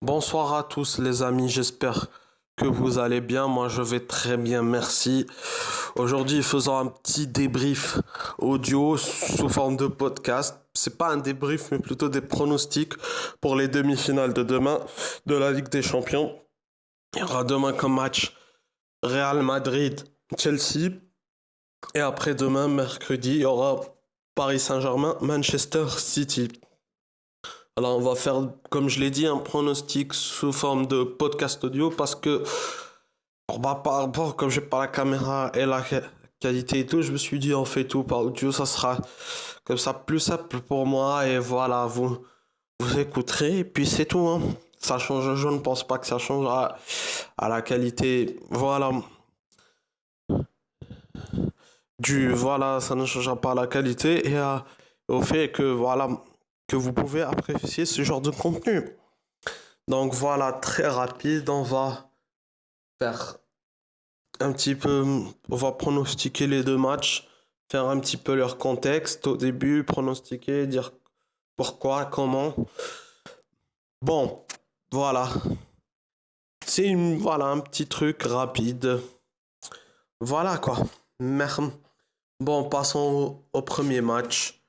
Bonsoir à tous les amis, j'espère que vous allez bien. Moi je vais très bien, merci. Aujourd'hui faisons un petit débrief audio sous forme de podcast. C'est pas un débrief mais plutôt des pronostics pour les demi-finales de demain de la Ligue des Champions. Il y aura demain comme match Real Madrid-Chelsea et après demain mercredi il y aura Paris Saint-Germain-Manchester City. Alors, on va faire, comme je l'ai dit, un pronostic sous forme de podcast audio parce que, par rapport, comme j'ai pas la caméra et la qualité et tout, je me suis dit, on fait tout par audio, ça sera comme ça plus simple pour moi et voilà, vous écouterez et puis c'est tout, hein. Ça change, je ne pense pas que ça change à la qualité, voilà, voilà, ça ne changera pas à la qualité et au fait que, voilà, que vous pouvez apprécier ce genre de contenu. Donc voilà, très rapide, on va faire un petit peu, on va pronostiquer les deux matchs, faire un petit peu leur contexte au début, pronostiquer, dire pourquoi, comment. Bon, voilà, voilà, un petit truc rapide. Voilà quoi. Merde. Bon, passons au premier match,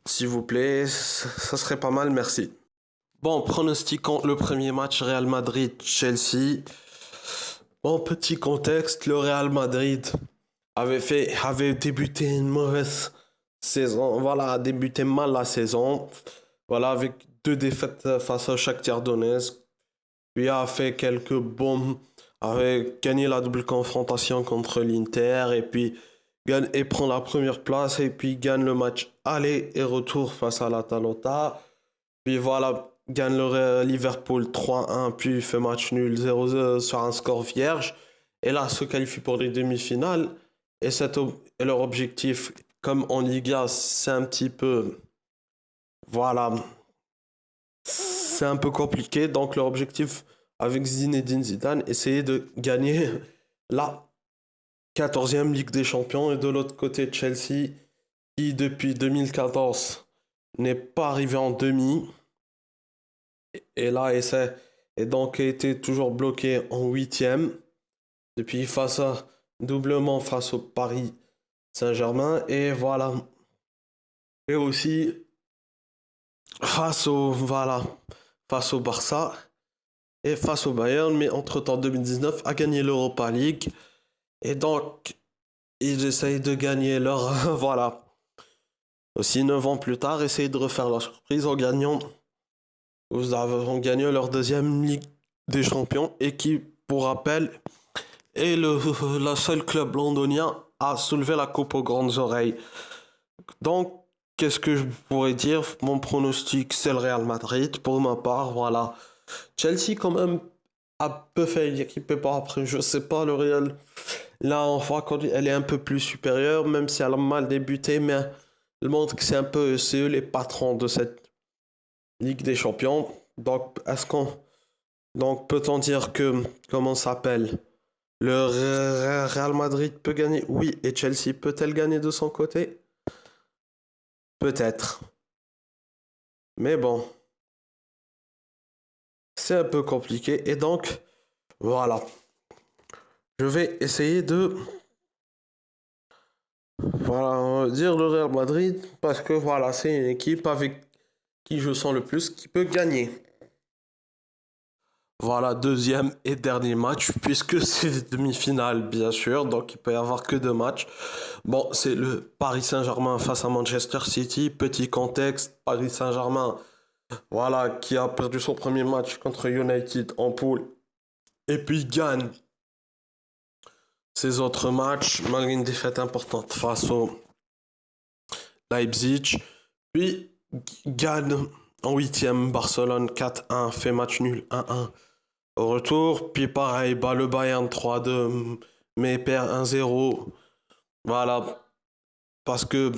s'il vous plaît, ça serait pas mal, merci. Bon, pronostiquons le premier match Real Madrid-Chelsea. Bon, petit contexte, le Real Madrid avait débuté une mauvaise saison. Voilà, a débuté mal la saison. Voilà, avec deux défaites face au Shakhtar Donetsk. Puis a fait quelques bombes. Avait gagné la double confrontation contre l'Inter. Et puis et prend la première place. Et puis gagne le match aller et retour face à l'Atalanta. Puis voilà, gagne le Liverpool 3-1, puis fait match nul 0-0 sur un score vierge. Et là, se qualifie pour les demi-finales. Et leur objectif, comme en Liga, c'est un petit peu... Voilà, c'est un peu compliqué. Donc leur objectif avec Zinedine Zidane, essayer de gagner la 14e Ligue des Champions. Et de l'autre côté, Chelsea, qui depuis 2014 n'est pas arrivé en demi. Et là, et donc a été toujours bloqué en huitième. Depuis doublement face au Paris Saint-Germain. Et voilà. Et aussi voilà, face au Barça et face au Bayern. Mais entre-temps, 2019 a gagné l'Europa League. Et donc, ils essayent de gagner leur... voilà. Aussi, 9 ans plus tard, essayent de refaire leur surprise en gagnant leur deuxième Ligue des Champions. Et qui, pour rappel, est la seule club londonien à soulever la coupe aux grandes oreilles. Donc, qu'est-ce que je pourrais dire? Mon pronostic, c'est le Real Madrid. Pour ma part, voilà. Chelsea, quand même, a peu fait l'équipe par après. Je sais pas, le Real, là, on voit qu'elle est un peu plus supérieure, même si elle a mal débuté, mais elle montre que c'est eux les patrons de cette Ligue des Champions. Donc, peut-on dire que, comment ça s'appelle? Le Real Madrid peut gagner? Oui. Et Chelsea peut-elle gagner de son côté? Peut-être. Mais bon, c'est un peu compliqué. Et donc, voilà. Je vais essayer de dire le Real Madrid parce que voilà, c'est une équipe avec qui je sens le plus qui peut gagner. Voilà, deuxième et dernier match, puisque c'est demi-finale, bien sûr, donc il peut y avoir que deux matchs. Bon, c'est le Paris Saint-Germain face à Manchester City. Petit contexte, Paris Saint-Germain, voilà, qui a perdu son premier match contre United en poule, et puis gagne ses autres matchs, malgré une défaite importante face au Leipzig, puis gagne en huitième Barcelone 4-1, fait match nul 1-1 au retour, puis pareil, bat le Bayern 3-2, mais perd 1-0, voilà, parce que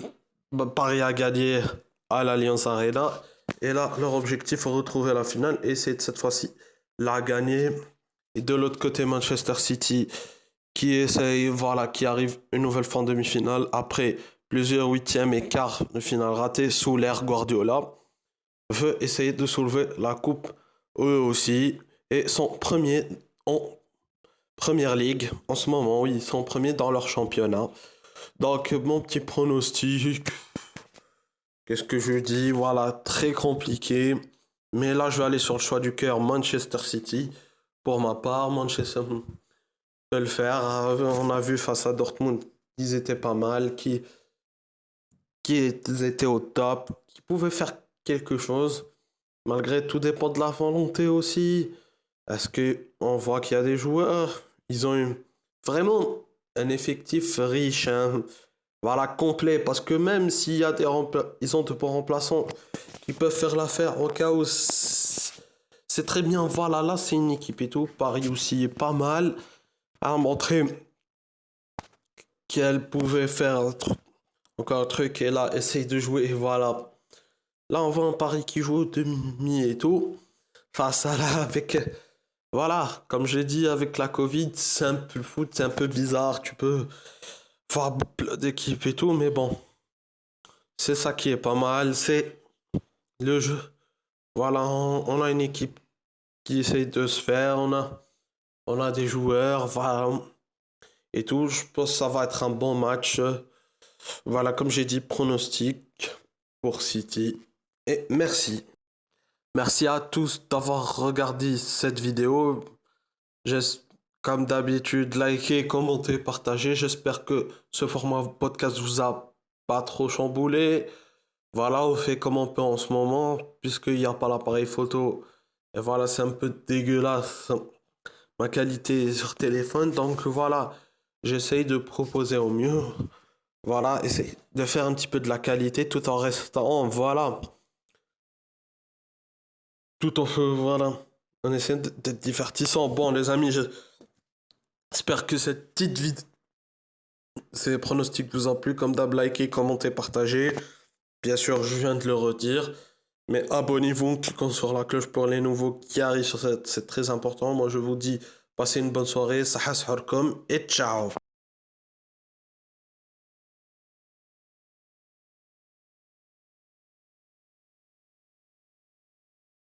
Paris a gagné à l'Allianz Arena, et là, leur objectif est de retrouver la finale, et c'est cette fois-ci la gagner. Et de l'autre côté, Manchester City, qui arrive une nouvelle fois en demi-finale, après plusieurs huitièmes et quarts de finale ratés sous l'ère Guardiola, veut essayer de soulever la coupe eux aussi, et sont premiers en première ligue en ce moment. Oui, ils sont premiers dans leur championnat. Donc, mon petit pronostic, qu'est-ce que je dis? Voilà, très compliqué. Mais là, je vais aller sur le choix du cœur, Manchester City. Pour ma part, Manchester peut le faire. On a vu face à Dortmund, ils étaient pas mal, qui étaient au top, qui pouvaient faire quelque chose. Malgré tout dépend de la volonté aussi. Est-ce que on voit qu'il y a des joueurs, ils ont eu vraiment un effectif riche, hein, voilà, complet. Parce que même s'il y a ils ont de bons remplaçants qui peuvent faire l'affaire au cas où c'est très bien. Voilà, là c'est une équipe et tout. Paris aussi est pas mal à montrer qu'elle pouvait faire encore un truc et là essaye de jouer. Et voilà. Là on voit un Paris qui joue au demi et tout. Face à là avec voilà, comme j'ai dit avec la Covid, c'est un peu le foot, c'est un peu bizarre. Tu peux voir plein d'équipes et tout, mais bon, c'est ça qui est pas mal, c'est le jeu. Voilà, on a une équipe qui essaye de se faire, on a des joueurs, voilà, et tout. Je pense que ça va être un bon match. Voilà, comme j'ai dit, pronostic pour City. Et merci. Merci à tous d'avoir regardé cette vidéo. J'es- Comme d'habitude, likez, commentez, partagez. J'espère que ce format podcast vous a pas trop chamboulé. Voilà, on fait comme on peut en ce moment, puisqu'il n'y a pas l'appareil photo. Et voilà, c'est un peu dégueulasse ma qualité sur téléphone. Donc voilà, j'essaye de proposer au mieux. Voilà, essaye de faire un petit peu de la qualité tout en restant, voilà, tout en voilà, en essayant d'être divertissant. Bon, les amis, j'espère que cette petite vidéo, ces pronostics vous ont plu. Comme d'hab, likez, commentez, partagez. Bien sûr, je viens de le redire. Mais abonnez-vous en cliquant sur la cloche pour les nouveaux qui arrivent sur c'est très important. Moi, je vous dis, passez une bonne soirée, sahas harkom et ciao.